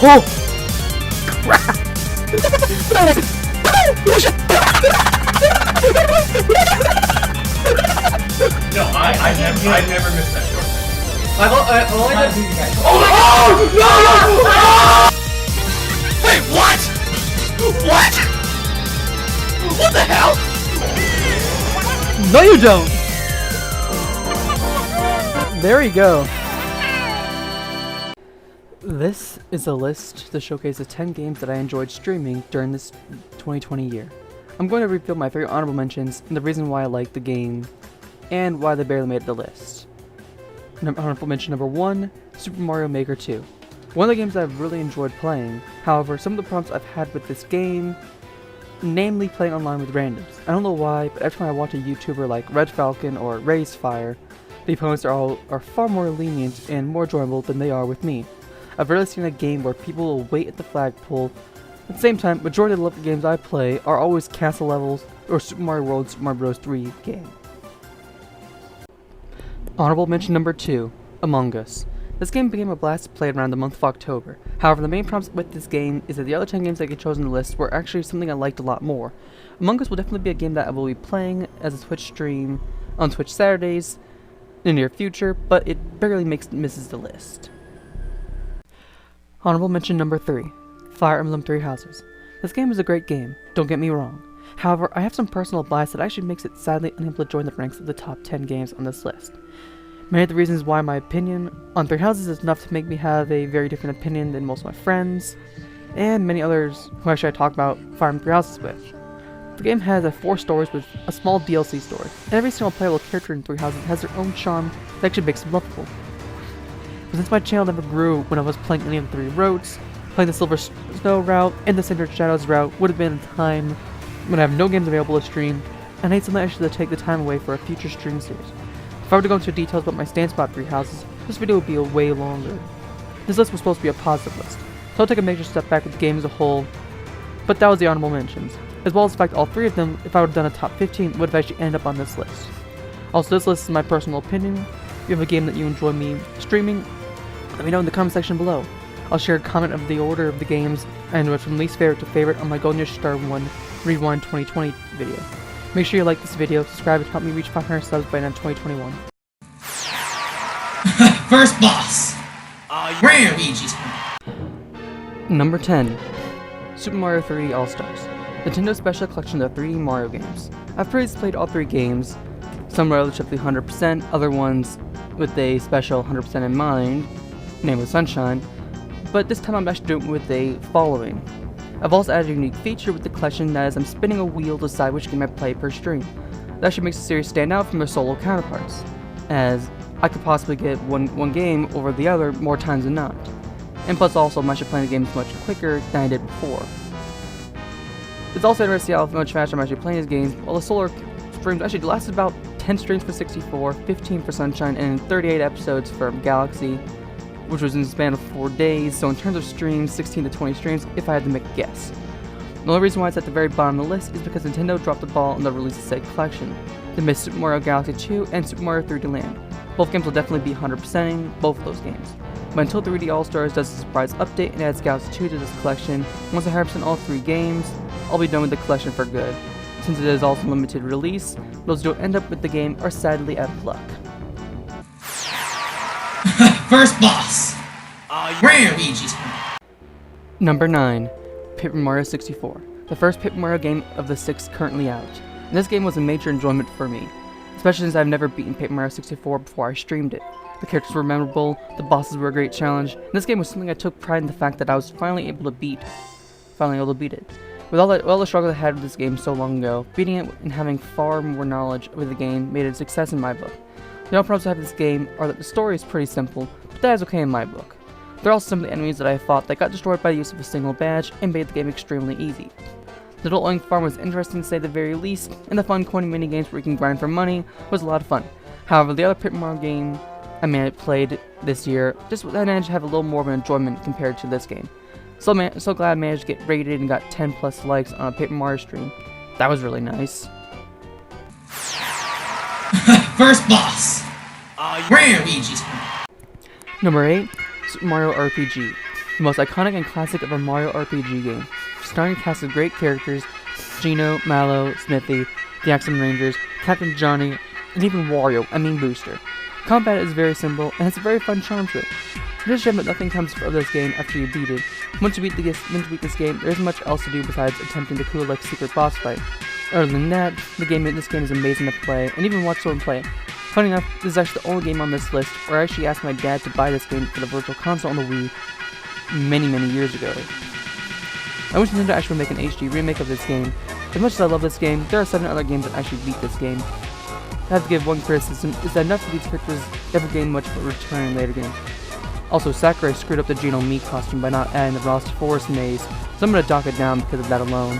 Oh! Crap! No, I've never missed that short. I've only done... Oh my god! No! Wait, what? What? What the hell? No, you don't! There you go. This is a list to showcase the 10 games that I enjoyed streaming during this 2020 year. I'm going to reveal my favorite honorable mentions and the reason why I like the game and why they barely made the list. Honorable mention number 1, Super Mario Maker 2. One of the games that I've really enjoyed playing. However, some of the problems I've had with this game, namely playing online with randoms. I don't know why, but every time I watch a YouTuber like Red Falcon or Raisefire, the opponents are far more lenient and more enjoyable than they are with me. I've rarely seen a game where people will wait at the flagpole. At the same time, majority of the games I play are always castle levels or Super Mario World, Super Mario Bros. 3 game. Honorable mention number 2, Among Us. This game became a blast to play around the month of October. However, the main problems with this game is that the other 10 games that get chosen on the list were actually something I liked a lot more. Among Us will definitely be a game that I will be playing as a Twitch stream on Twitch Saturdays in the near future, but it barely misses the list. Honorable mention number 3, Fire Emblem Three Houses. This game is a great game, don't get me wrong. However, I have some personal bias that actually makes it sadly unable to join the ranks of the top 10 games on this list. Many of the reasons why my opinion on Three Houses is enough to make me have a very different opinion than most of my friends, and many others who actually I talk about Fire Emblem Three Houses with. The game has 4 stories with a small DLC story, and every single playable character in Three Houses has their own charm that actually makes them lovable. But since my channel never grew when I was playing any of the 3 routes, playing the Silver Snow route and the Cinder Shadows route would have been a time when I have no games available to stream, and I need something actually to take the time away for a future stream series. If I were to go into details about my stance about Three Houses, this video would be way longer. This list was supposed to be a positive list, so I'll take a major step back with the game as a whole, but that was the honorable mentions, as well as the fact that all 3 of them, if I would have done a top 15, would have actually ended up on this list. Also, this list is my personal opinion. If you have a game that you enjoy me streaming, let me know in the comment section below. I'll share a comment of the order of the games and what's from least favorite to favorite on my Golden Year Star 1 Rewind 2020 video. Make sure you like this video, subscribe, and help me reach 500 subs by the end of 2021. First boss! Rare Luigis. Number 10. Super Mario 3D All-Stars. Nintendo Special Collection of 3D Mario games. I've previously played all 3 games, some relatively 100%, other ones with a special 100% in mind, namely Sunshine, but this time I'm actually doing it with a following. I've also added a unique feature with the collection that is I'm spinning a wheel to decide which game I play per stream. That actually makes the series stand out from their solo counterparts, as I could possibly get one game over the other more times than not. And plus also I'm actually playing the games much quicker than I did before. It's also interesting how much faster I'm actually playing these games, while the solo streams actually lasted about 10 streams for 64, 15 for Sunshine, and 38 episodes for Galaxy, which was in the span of 4 days, so in terms of streams, 16 to 20 streams if I had to make a guess. The only reason why it's at the very bottom of the list is because Nintendo dropped the ball on the release of said collection. They missed Super Mario Galaxy 2 and Super Mario 3D Land. Both games will definitely be 100%ing both of those games. But until 3D All-Stars does a surprise update and adds Galaxy 2 to this collection, once I 100% all 3 games, I'll be done with the collection for good. Since it is also limited release, those who don't end up with the game are sadly out of luck. First boss! Rare Luigis. Number 9. Paper Mario 64. The first Paper Mario game of the 6 currently out. And this game was a major enjoyment for me, especially since I've never beaten Paper Mario 64 before I streamed it. The characters were memorable, the bosses were a great challenge, and this game was something I took pride in the fact that I was finally able to beat it. With all the struggle I had with this game so long ago, beating it and having far more knowledge of the game made it a success in my book. The only problems I have with this game are that the story is pretty simple, but that is okay in my book. There are also some of the enemies that I fought that got destroyed by the use of a single badge and made the game extremely easy. The Little Oink Farm was interesting to say the very least, and the fun coin minigames where you can grind for money was a lot of fun. However, the other Paper Mario game I played this year just managed to have a little more of an enjoyment compared to this game. So glad I managed to get rated and got 10 plus likes on a Paper Mario stream. That was really nice. First boss! Rare Luigis. Number 8. Super Mario RPG. the most iconic and classic of a Mario RPG game, starring a cast of great characters: Gino, Mallow, Smithy, the Axum Rangers, Captain Johnny, and even Wario, Booster. Combat is very simple and has a very fun charm to it. It is a shame that nothing comes of this game after you beat it. Once you beat this game, there isn't much else to do besides attempting the cool secret boss fight. Other than that, this game is amazing to play, and even watch someone play it. Funny enough, this is actually the only game on this list where I actually asked my dad to buy this game for the Virtual Console on the Wii many years ago. I wish Nintendo actually would make an HD remake of this game. As much as I love this game, there are 7 other games that actually beat this game. I have to give one criticism, is that enough of these characters never gain much of a return in later games. Also, Sakurai screwed up the Geno Mii costume by not adding the Lost Forest maze, so I'm gonna dock it down because of that alone.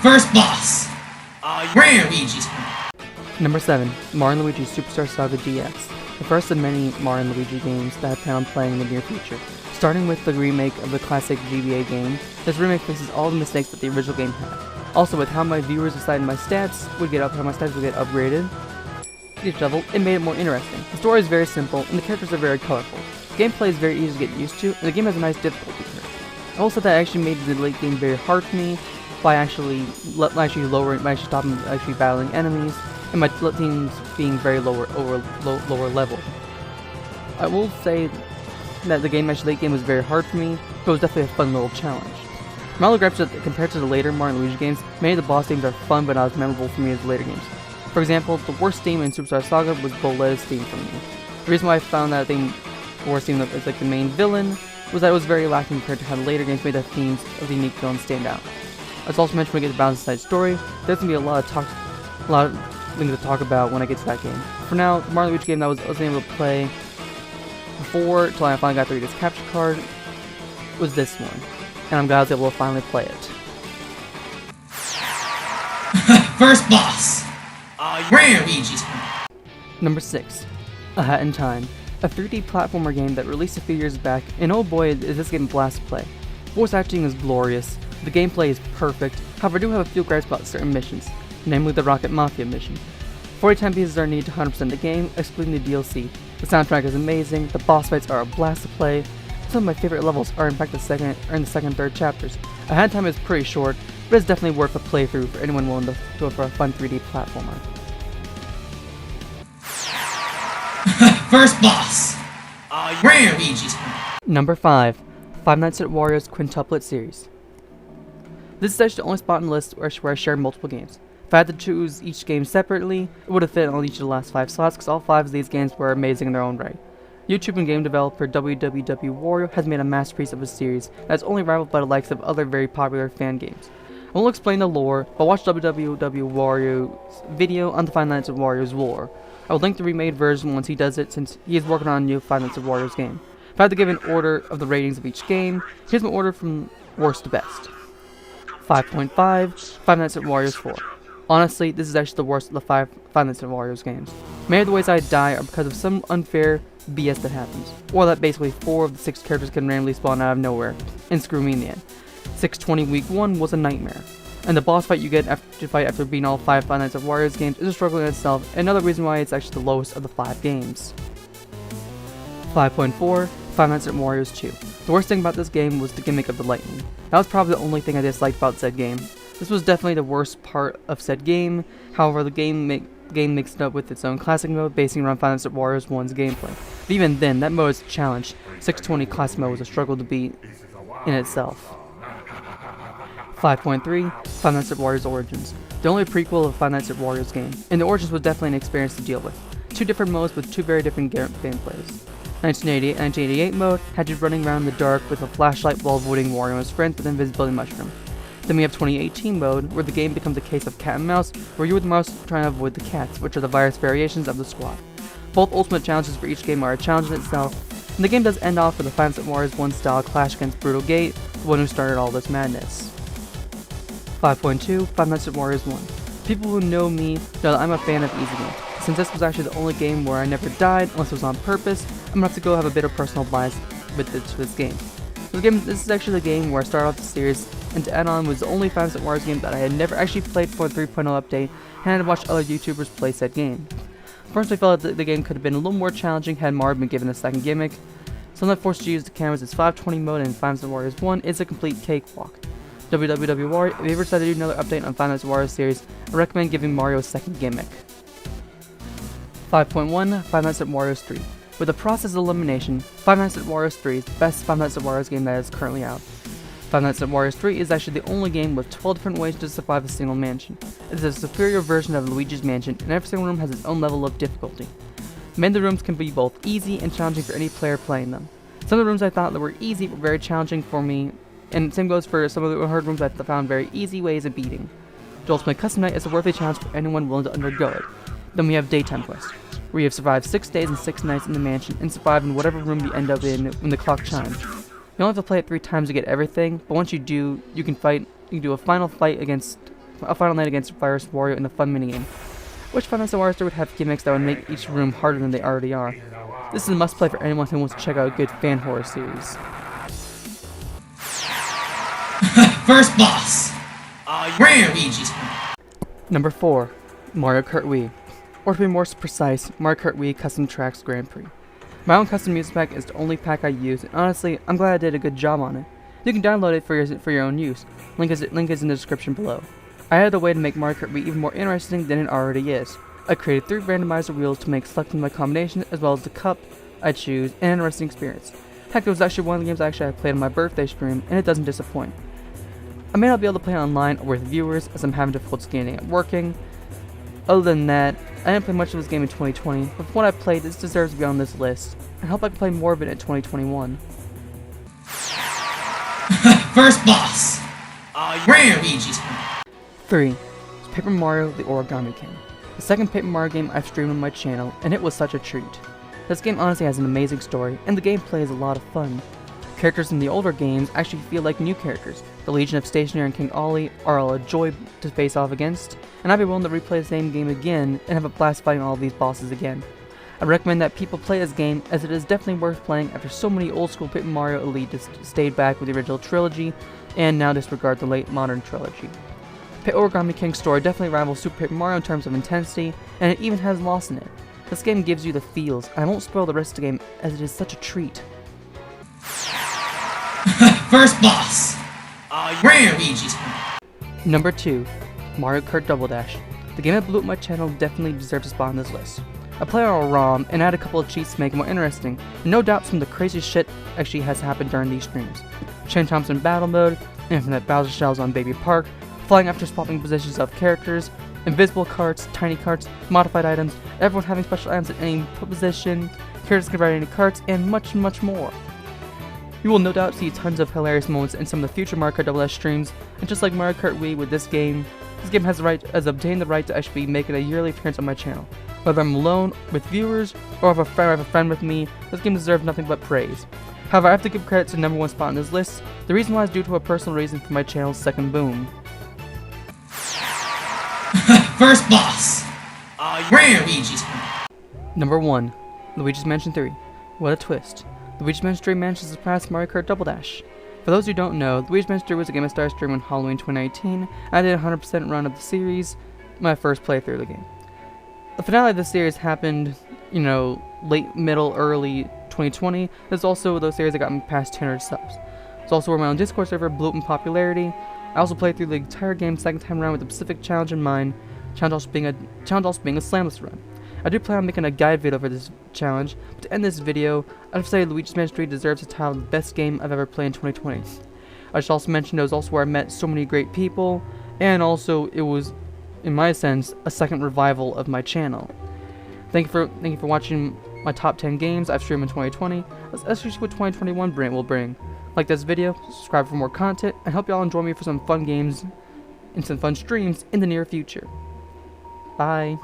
First boss. Rare Luigi's. Number 7, Mario & Luigi Superstar Saga DX, the first of many Mario & Luigi games that I plan on playing in the near future. Starting with the remake of the classic GBA game, this remake fixes all the mistakes that the original game had. Also, with how my viewers decided my stats would get upgraded each level, it made it more interesting. The story is very simple, and the characters are very colorful. The gameplay is very easy to get used to, and the game has a nice difficulty curve. Also, that actually made the late game very hard for me by actually stopping battling enemies, and my teams being very lower level. I will say that the late game was very hard for me, but it was definitely a fun little challenge. My other gripes compared to the later Mario & Luigi games, many of the boss themes are fun but not as memorable for me as the later games. For example, the worst theme in Superstar Saga was Boletta's theme for me. The reason why I found that the worst theme as the main villain was that it was very lacking compared to how the later games made the themes of the unique villains stand out. As also mentioned when we get to Bowser's Inside Story, there's going to be a lot of things to talk about when I get to that game. For now, the Mario & Luigi game that I wasn't able to play before, until I finally got to read this capture card, was this one. And I'm glad I was able to finally play it. First boss. Rare Luigi's. Number 6, A Hat in Time, a 3D platformer game that released a few years back, and oh boy is this game a blast to play. Voice acting is glorious, the gameplay is perfect, however I do have a few gripes about certain missions, namely the Rocket Mafia mission. 40 time pieces are needed to 100% the game, excluding the DLC. The soundtrack is amazing, the boss fights are a blast to play. Some of my favorite levels are in fact the second and third chapters. A Hat in Time is pretty short, but it's definitely worth a playthrough for anyone willing to go for a fun 3D platformer. First boss. Rare Luigi's. Number 5, Five Nights at Wario's Quintuplet series. This is actually the only spot on the list where I share multiple games. If I had to choose each game separately, it would have fit on each of the last 5 slots because all 5 of these games were amazing in their own right. YouTube and game developer www.Wario has made a masterpiece of a series that is only rivaled by the likes of other very popular fan games. I won't explain the lore, but watch www.Wario's video on the Five Nights at Wario's lore. I will link the remade version once he does it since he is working on a new Five Nights at Wario's game. If I had to give an order of the ratings of each game, here's my order from worst to best. 5.5, Five Nights at Wario's 4. Honestly, this is actually the worst of the 5 Nights at Wario's games. Many of the ways I die are because of some unfair BS that happens, or that basically 4 of the 6 characters can randomly spawn out of nowhere, and screw me in the end. 620 Week 1 was a nightmare, and the boss fight you get after beating all 5 Five Nights at Wario's games is a struggle in itself, and another reason why it's actually the lowest of the 5 games. 5.4, Five Nights at Wario's 2. The worst thing about this game was the gimmick of the lightning. That was probably the only thing I disliked about said game. This was definitely the worst part of said game, however the game mixed it up with its own classic mode basing around Five Nights at Wario's 1's gameplay. But even then, that mode is a challenge. 620 classic mode was a struggle to beat in itself. 5.3, Five Nights at Wario's Origins. The only prequel of Five Nights at Wario's game, and the Origins was definitely an experience to deal with. 2 different modes with 2 very different gameplays. 1988 mode had you running around in the dark with a flashlight while avoiding Wario and his friends with an invisibility mushroom. Then we have 2018 mode, where the game becomes a case of cat and mouse, where you with the mouse trying to avoid the cats, which are the various variations of the squad. Both ultimate challenges for each game are a challenge in itself, and the game does end off with a Five Nights at Wario's 1 style clash against Brutal Gate, the one who started all this madness. 5.2, Five Nights at Wario's 1. People who know me know that I'm a fan of easy games. Since this was actually the only game where I never died, unless it was on purpose, I'm gonna have to go have a bit of personal bias with this game. This is actually the game where I started off the series, and to add on was the only Five Nights at Wario's game that I had never actually played before the 3.0 update, and I had watched other YouTubers play said game. First, I felt that the game could have been a little more challenging had Mario been given a second gimmick. Something that forced you to use the cameras as 520 mode in Five Nights at Wario's 1 is a complete cakewalk. wwwWario, if you ever decide to do another update on Five Nights at Wario series, I recommend giving Mario a second gimmick. 5.1 Five Nights at Wario's 3. With the process of elimination, Five Nights at Wario's 3 is the best Five Nights at Wario's game that is currently out. Five Nights at Wario's 3 is actually the only game with 12 different ways to survive a single mansion. It is a superior version of Luigi's Mansion, and every single room has its own level of difficulty. Many of the rooms can be both easy and challenging for any player playing them. Some of the rooms I thought that were easy were very challenging for me, and same goes for some of the hard rooms I found very easy ways of beating. The Ultimate Custom Night is a worthy challenge for anyone willing to undergo it. Then we have Daytime Quest, where you have survived 6 days and 6 nights in the mansion and survive in whatever room you end up in when the clock chimes. You only have to play it 3 times to get everything, but once you do, you can do a final night against Virus Wario in a fun minigame. Which Five Nights at Wario's 3 would have gimmicks that would make each room harder than they already are. This is a must play for anyone who wants to check out a good fan horror series. First boss. Luigis. Number 4. Mario Kart Wii. Or to be more precise, Mario Kart Wii Custom Tracks Grand Prix. My own custom music pack is the only pack I use, and honestly, I'm glad I did a good job on it. You can download it for your own use. Link is in the description below. I added a way to make Mario Kart Wii even more interesting than it already is. I created 3 randomizer wheels to make selecting my combination, as well as the cup I choose, an interesting experience. Heck, it was actually one of the games I played on my birthday stream, and it doesn't disappoint. I may not be able to play it online or with viewers, as I'm having difficulty getting it working. Other than that, I didn't play much of this game in 2020, but from what I've played, this deserves to be on this list, and I hope I can play more of it in 2021. First boss. Luigis. 3. Paper Mario The Origami King. The second Paper Mario game I've streamed on my channel, and it was such a treat. This game honestly has an amazing story, and the gameplay is a lot of fun. Characters in the older games actually feel like new characters. The Legion of Stationery and King Ollie are all a joy to face off against, and I'd be willing to replay the same game again and have a blast fighting all of these bosses again. I recommend that people play this game, as it is definitely worth playing after so many old school Paper Mario Elite just stayed back with the original trilogy, and now disregard the late modern trilogy. The Origami King's story definitely rivals Super Paper Mario in terms of intensity, and it even has loss in it. This game gives you the feels, and I won't spoil the rest of the game as it is such a treat. First boss. Luigis. Number 2. Mario Kart Double Dash. The game that blew up my channel definitely deserves a spot on this list. I play on a ROM and add a couple of cheats to make it more interesting, and no doubt some of the craziest shit actually has happened during these streams. Shane Thompson Battle Mode, infinite Bowser Shells on Baby Park, flying after swapping positions of characters, invisible carts, tiny carts, modified items, everyone having special items at any position, characters can ride any carts, and much, much more. You will no doubt see tons of hilarious moments in some of the future Mario Kart Double Dash streams, and just like Mario Kart Wii with this game has obtained the right to actually make it a yearly appearance on my channel. Whether I'm alone, with viewers, or if I have a friend with me, this game deserves nothing but praise. However, I have to give credit to the number 1 spot on this list. The reason why is due to a personal reason for my channel's second boom. First boss. Luigis. Number 1. Luigi's Mansion 3. What a twist. Luigi's Mansion 3 managed to surpass Mario Kart Double Dash. For those who don't know, Luigi's Mansion 3 was a game I started streaming on Halloween 2018, and I did a 100% run of the series, my first playthrough of the game. The finale of the series happened, late, middle, early 2020. There's also those series that got me past 200 subs. It's also where my own Discord server blew up in popularity. I also played through the entire game second time around with the Pacific Challenge in mind, challenge also being a slamless run. I do plan on making a guide video for this challenge, but to end this video, I'd have to say Luigi's Mansion 3 deserves the title of the best game I've ever played in 2020. I should also mention it was also where I met so many great people, and also it was, in my sense, a second revival of my channel. Thank you for watching my top 10 games I've streamed in 2020. Let's see what 2021 will bring. Like this video, subscribe for more content, and hope y'all enjoy me for some fun games and some fun streams in the near future. Bye.